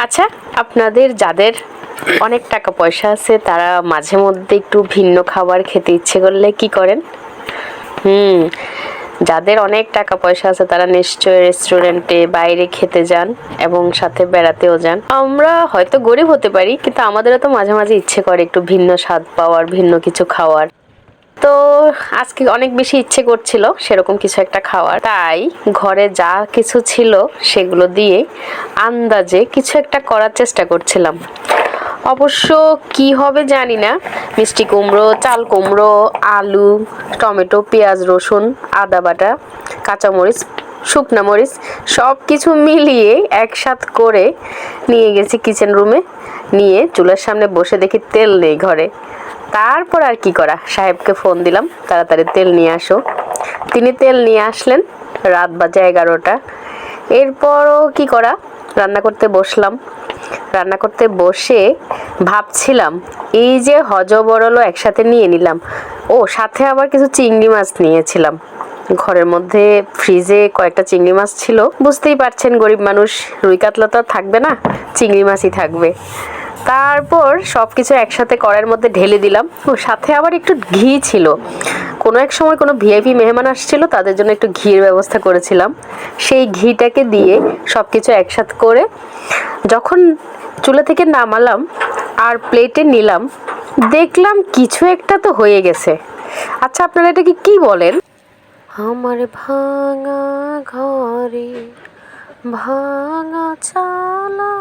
আচ্ছা, আপনাদের যাদের অনেক টাকা পয়সা আছে তারা মাঝে মধ্যে একটু ভিন্ন খাবার খেতে ইচ্ছে করলে কি করেন? হুম, যাদের অনেক টাকা পয়সা আছে তারা নিশ্চয়ই রেস্টুরেন্টে বাইরে খেতে যান এবং সাথে বেড়াতেও যান। আমরা হয়তো গরিব হতে পারি, কিন্তু আমাদেরও তো মাঝে মাঝে ইচ্ছে করে একটু ভিন্ন স্বাদ পাওয়ার, ভিন্ন কিছু খাওয়ার। তো আজকে অনেক বেশি ইচ্ছে করছিল সেরকম কিছু একটা খাওয়ার, তাই ঘরে যা কিছু ছিল সেগুলো দিয়ে আন্দাজে কিছু একটা করার চেষ্টা করছিলাম। অবশ্য কি হবে জানি না। মিষ্টি কুমড়ো, চাল কুমড়ো, আলু, টমেটো, পেঁয়াজ, রসুন, আদা বাটা, কাঁচামরিচ, শুকনা মরিচ সব কিছু মিলিয়ে একসাথ করে নিয়ে গেছি কিচেন রুমে। নিয়ে চুলার সামনে বসে দেখি তেল নেই ঘরে। তারপর আর কি করা, সাহেবকে ফোন দিলাম তাড়াতাড়ি তেল নিয়ে আসো। তিনি তেল নিয়ে আসলেন। রাত বাজে 11টা। এরপরও কি করা, রান্না করতে বসলাম। রান্না করতে বসে ভাবছিলাম এই যে হজবরল একসাথে নিয়ে নিলাম, ও সাথে আবার কিছু চিংড়ি মাছ নিয়েছিলাম। ঘরের মধ্যে ফ্রিজে কয়েকটা চিংড়ি মাছ ছিল, বুঝতেই পারছেন গরিব মানুষ, রুই কাতলা তো আর থাকবে না, চিংড়ি মাছই থাকবে। তারপর সবকিছু একসাথে কড়াইয়ের মধ্যে ঢেলে দিলাম। ও সাথে আবার একটু ঘি ছিল, কোনো এক সময় কোনো ভিআইপি মেহমান আসছিল, তাদের জন্য একটু ঘির ব্যবস্থা করেছিলাম। সেই ঘিটাকে দিয়ে সবকিছু একসাথে করে যখন চুলা থেকে নামালাম আর প্লেটে নিলাম, দেখলাম কিছু একটা তো হয়ে গেছে। আচ্ছা, আপনারা এটাকে কি বলেন? আমার ভাঙা ঘরে ভাঙা চালা